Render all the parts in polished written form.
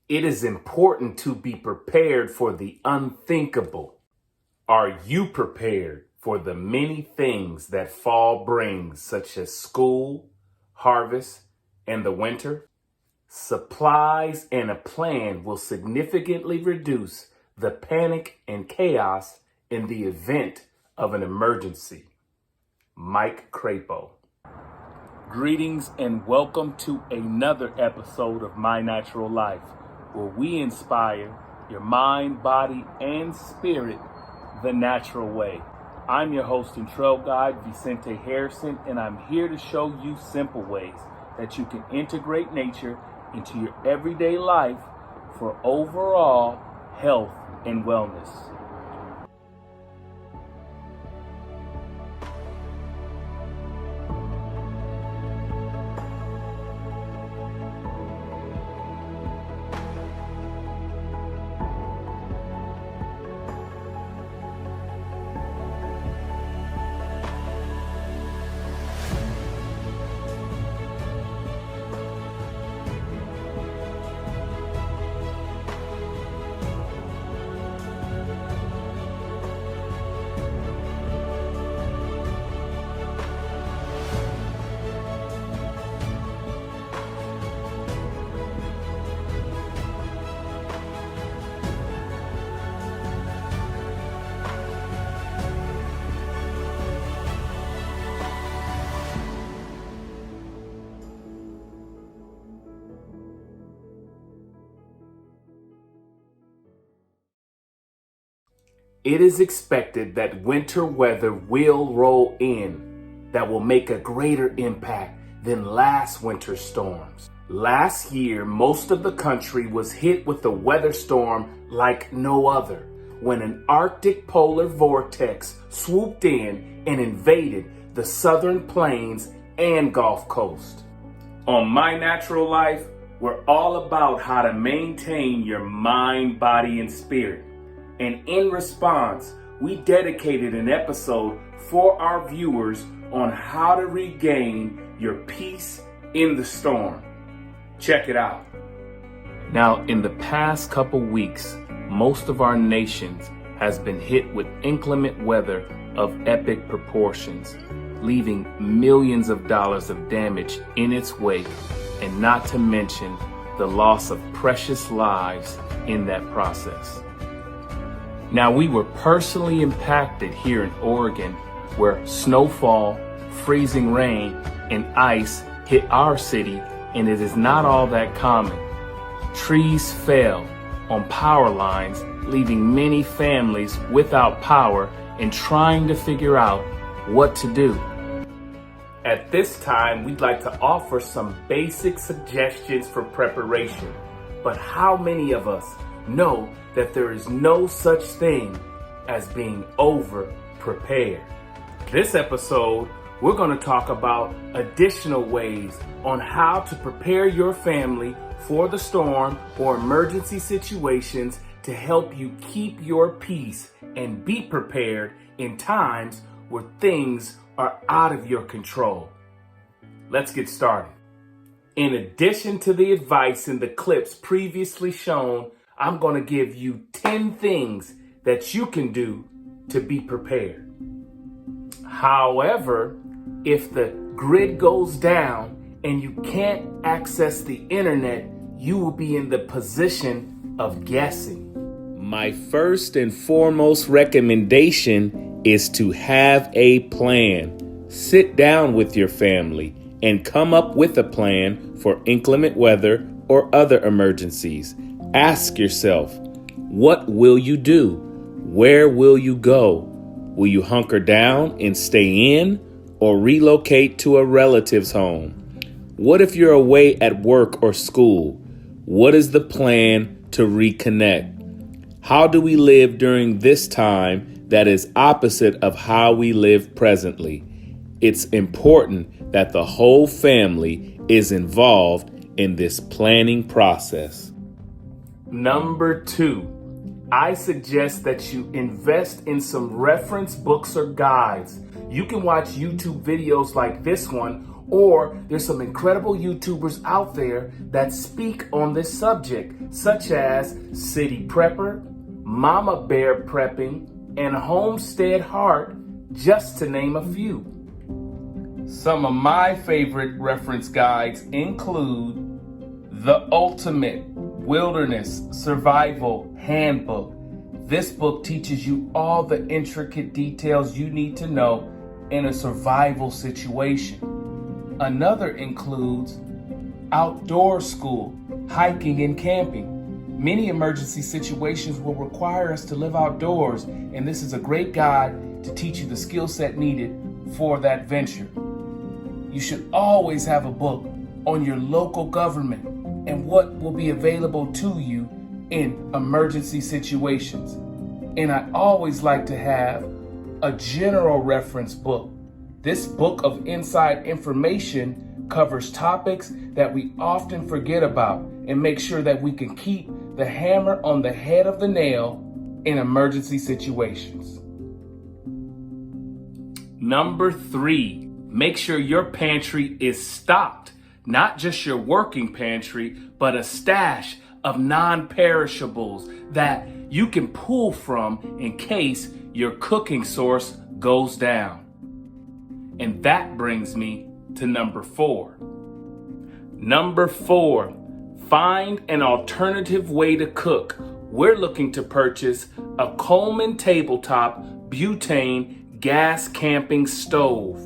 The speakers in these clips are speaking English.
It is important to be prepared for the unthinkable. Are you prepared for the many things that fall brings, such as school, harvest, and the winter? Supplies and a plan will significantly reduce the panic and chaos in the event of an emergency. Mike Crapo. Greetings and welcome to another episode of My Natural Life, where we inspire your mind, body, and spirit the natural way. I'm your host and trail guide, Vicente Harrison, and I'm here to show you simple ways that you can integrate nature into your everyday life for overall health and wellness. It is expected that winter weather will roll in that will make a greater impact than last winter's storms. Last year, most of the country was hit with a weather storm like no other, when an Arctic polar vortex swooped in and invaded the southern plains and Gulf Coast. On My Natural Life, we're all about how to maintain your mind, body, and spirit. And in response, we dedicated an episode for our viewers on how to regain your peace in the storm. Check it out. Now, in the past couple weeks, most of our nations has been hit with inclement weather of epic proportions, leaving millions of dollars of damage in its wake, and not to mention the loss of precious lives in that process. Now, we were personally impacted here in Oregon, where snowfall, freezing rain, and ice hit our city, and it is not all that common. Trees fell on power lines, leaving many families without power and trying to figure out what to do. At this time, we'd like to offer some basic suggestions for preparation. But how many of us know that there is no such thing as being over-prepared? This episode, we're going to talk about additional ways on how to prepare your family for the storm or emergency situations to help you keep your peace and be prepared in times where things are out of your control. Let's get started. In addition to the advice in the clips previously shown, I'm going to give you 10 things that you can do to be prepared. However, if the grid goes down and you can't access the internet, you will be in the position of guessing. My first and foremost recommendation is to have a plan. Sit down with your family and come up with a plan for inclement weather or other emergencies. Ask yourself, what will you do? Where will you go? Will you hunker down and stay in or relocate to a relative's home? What if you're away at work or school? What is the plan to reconnect? How do we live during this time that is opposite of how we live presently? It's important that the whole family is involved in this planning process. Number 2, I suggest that you invest in some reference books or guides. You can watch YouTube videos like this one, or there's some incredible YouTubers out there that speak on this subject, such as City Prepper, Mama Bear Prepping, and Homestead Heart, just to name a few. Some of my favorite reference guides include The Ultimate Wilderness Survival Handbook. This book teaches you all the intricate details you need to know in a survival situation. Another includes Outdoor School, Hiking and Camping. Many emergency situations will require us to live outdoors, and this is a great guide to teach you the skill set needed for that venture. You should always have a book on your local government and what will be available to you in emergency situations. And I always like to have a general reference book. This book of inside information covers topics that we often forget about and make sure that we can keep the hammer on the head of the nail in emergency situations. Number 3, make sure your pantry is stocked. Not just your working pantry, but a stash of non-perishables that you can pull from in case your cooking source goes down. And that brings me to number 4. Number 4, find an alternative way to cook. We're looking to purchase a Comin tabletop butane gas camping stove,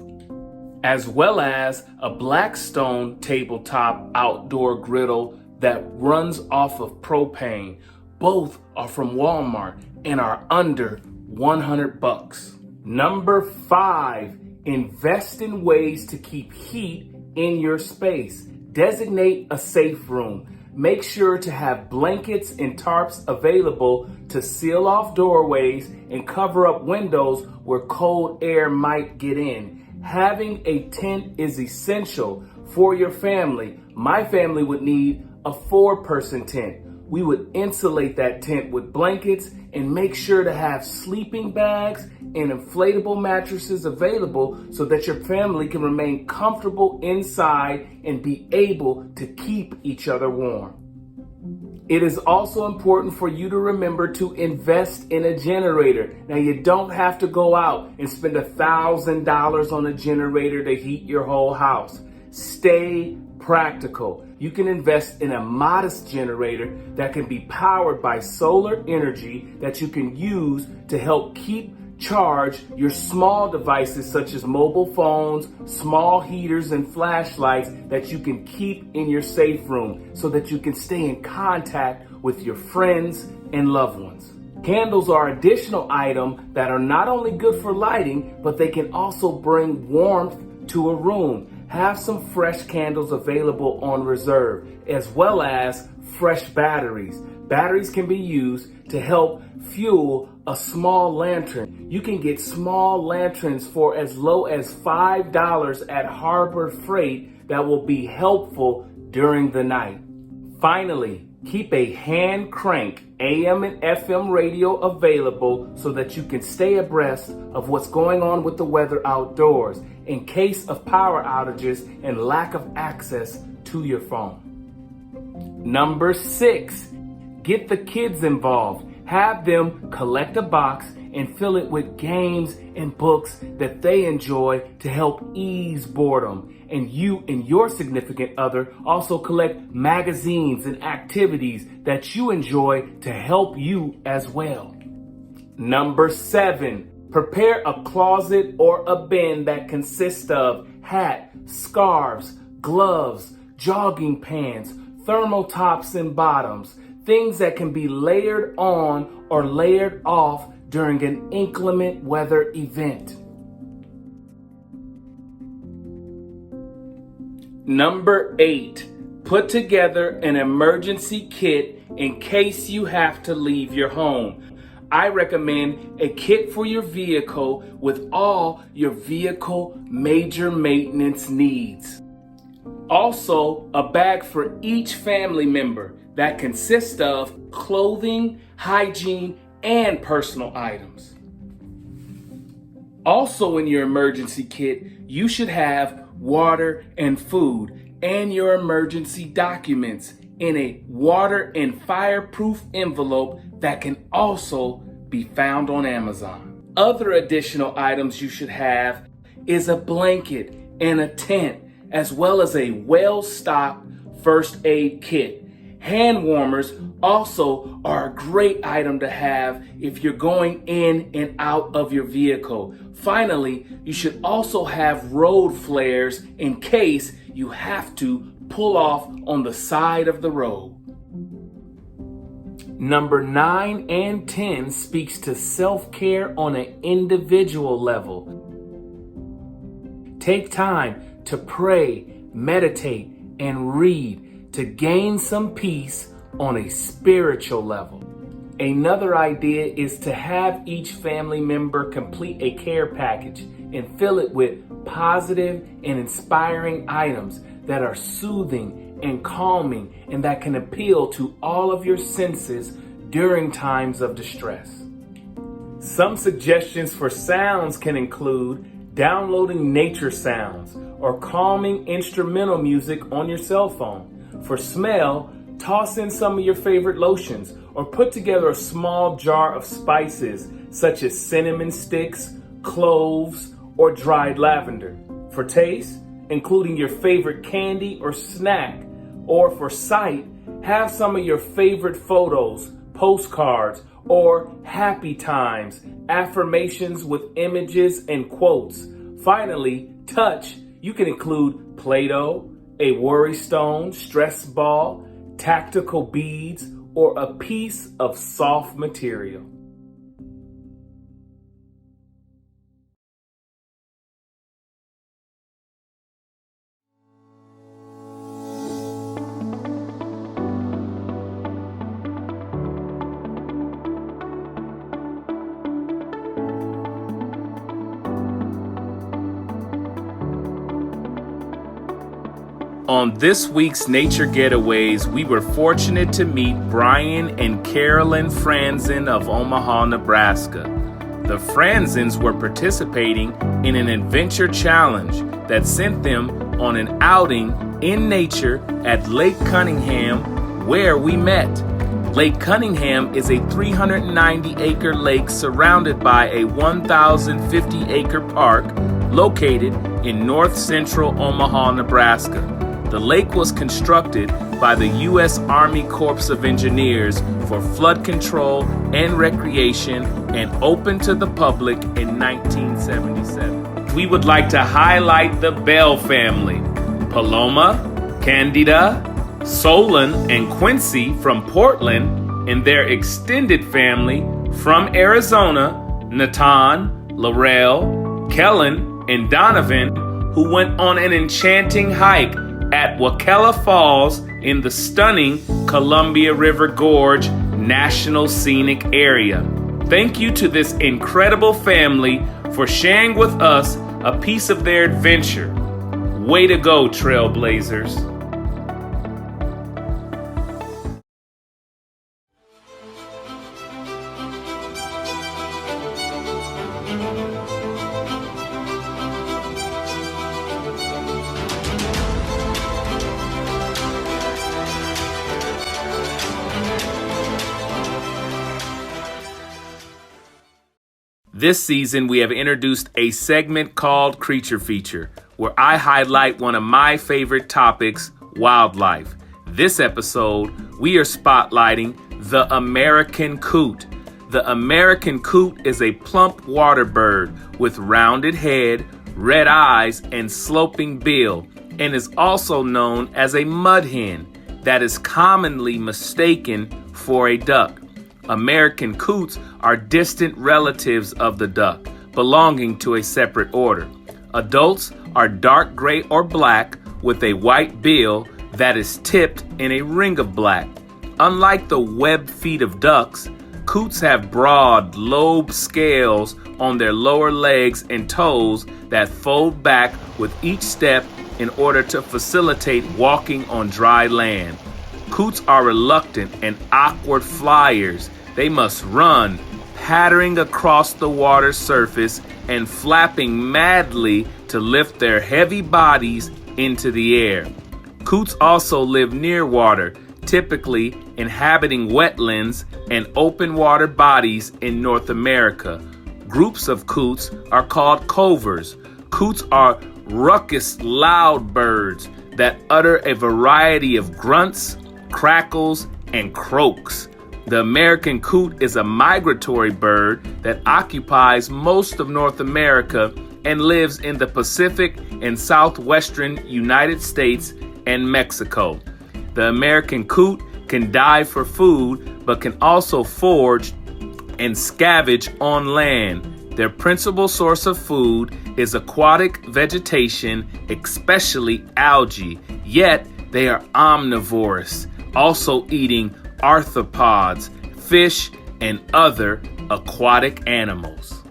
as well as a Blackstone tabletop outdoor griddle that runs off of propane. Both are from Walmart and are under $100. Number 5, invest in ways to keep heat in your space. Designate a safe room. Make sure to have blankets and tarps available to seal off doorways and cover up windows where cold air might get in. Having a tent is essential for your family. My family would need a 4-person tent. We would insulate that tent with blankets and make sure to have sleeping bags and inflatable mattresses available so that your family can remain comfortable inside and be able to keep each other warm. It is also important for you to remember to invest in a generator. Now, you don't have to go out and spend $1,000 on a generator to heat your whole house. Stay practical. You can invest in a modest generator that can be powered by solar energy that you can use to help keep charge your small devices such as mobile phones, small heaters, and flashlights that you can keep in your safe room so that you can stay in contact with your friends and loved ones. Candles are an additional item that are not only good for lighting, but they can also bring warmth to a room. Have some fresh candles available on reserve, as well as fresh batteries. Batteries can be used to help fuel a small lantern. You can get small lanterns for as low as $5 at Harbor Freight that will be helpful during the night. Finally, keep a hand crank AM and FM radio available so that you can stay abreast of what's going on with the weather outdoors in case of power outages and lack of access to your phone. Number 6, get the kids involved. Have them collect a box and fill it with games and books that they enjoy to help ease boredom. And you and your significant other also collect magazines and activities that you enjoy to help you as well. Number 7, prepare a closet or a bin that consists of hat, scarves, gloves, jogging pants, thermal tops and bottoms, things that can be layered on or layered off during an inclement weather event. Number 8, put together an emergency kit in case you have to leave your home. I recommend a kit for your vehicle with all your vehicle major maintenance needs. Also, a bag for each family member that consists of clothing, hygiene, and personal items. Also in your emergency kit, you should have water, and food, and your emergency documents in a water and fireproof envelope that can also be found on Amazon. Other additional items you should have is a blanket and a tent, as well as a well-stocked first aid kit. Hand warmers also are a great item to have if you're going in and out of your vehicle. Finally, you should also have road flares in case you have to pull off on the side of the road. Number 9 and 10 speaks to self-care on an individual level. Take time to pray, meditate, and read to gain some peace on a spiritual level. Another idea is to have each family member complete a care package and fill it with positive and inspiring items that are soothing and calming and that can appeal to all of your senses during times of distress. Some suggestions for sounds can include downloading nature sounds or calming instrumental music on your cell phone. For smell, toss in some of your favorite lotions or put together a small jar of spices such as cinnamon sticks, cloves, or dried lavender. For taste, including your favorite candy or snack. Or for sight, have some of your favorite photos, postcards, or happy times, affirmations with images and quotes. Finally, touch, you can include Play-Doh, a worry stone, stress ball, tactical beads, or a piece of soft material. On this week's Nature Getaways, we were fortunate to meet Brian and Carolyn Franzen of Omaha, Nebraska. The Franzens were participating in an adventure challenge that sent them on an outing in nature at Lake Cunningham, where we met. Lake Cunningham is a 390-acre lake surrounded by a 1,050-acre park located in north-central Omaha, Nebraska. The lake was constructed by the U.S. Army Corps of Engineers for flood control and recreation and opened to the public in 1977. We would like to highlight the Bell family, Paloma, Candida, Solon, and Quincy from Portland, and their extended family from Arizona, Natan, Laurel, Kellen, and Donovan, who went on an enchanting hike at Wakella Falls in the stunning Columbia River Gorge National Scenic Area. Thank you to this incredible family for sharing with us a piece of their adventure. Way to go, Trailblazers. This season, we have introduced a segment called Creature Feature, where I highlight one of my favorite topics, wildlife. This episode, we are spotlighting the American coot. The American coot is a plump water bird with rounded head, red eyes, and sloping bill, and is also known as a mud hen that is commonly mistaken for a duck. American coots are distant relatives of the duck, belonging to a separate order. Adults are dark gray or black with a white bill that is tipped in a ring of black. Unlike the webbed feet of ducks, coots have broad lobe scales on their lower legs and toes that fold back with each step in order to facilitate walking on dry land. Coots are reluctant and awkward flyers. They must run, pattering across the water surface and flapping madly to lift their heavy bodies into the air. Coots also live near water, typically inhabiting wetlands and open water bodies in North America. Groups of coots are called covers. Coots are ruckus, loud birds that utter a variety of grunts, crackles, and croaks. The American coot is a migratory bird that occupies most of North America and lives in the Pacific and southwestern United States and Mexico. The American coot can dive for food, but can also forage and scavenge on land. Their principal source of food is aquatic vegetation, especially algae, yet they are omnivorous, also eating arthropods, fish, and other aquatic animals.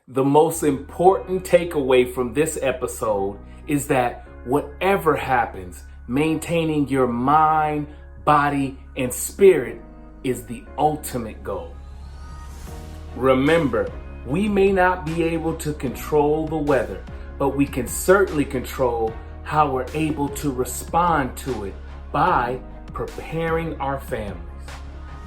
The most important takeaway from this episode is that whatever happens, maintaining your mind, body, and spirit is the ultimate goal. Remember, we may not be able to control the weather, but we can certainly control how we're able to respond to it by preparing our families.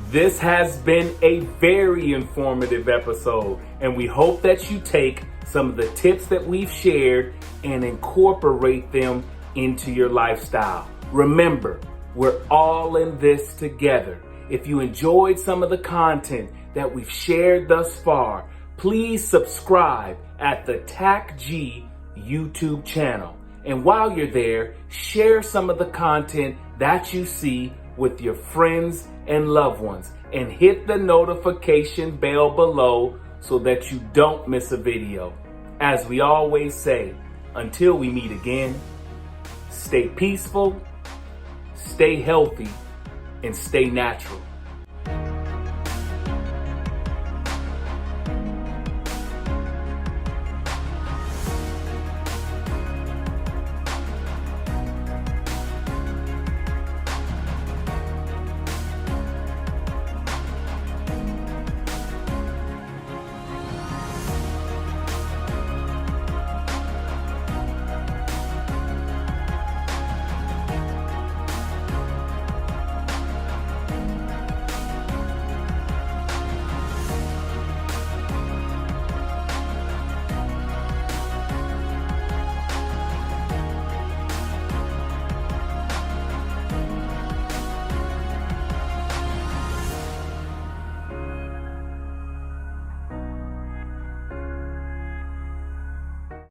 This has been a very informative episode, and we hope that you take some of the tips that we've shared and incorporate them into your lifestyle. Remember, we're all in this together. If you enjoyed some of the content that we've shared thus far, please subscribe at the TACG YouTube channel. And while you're there, share some of the content that you see with your friends and loved ones, and hit the notification bell below so that you don't miss a video. As we always say, until we meet again, stay peaceful, stay healthy, and stay natural.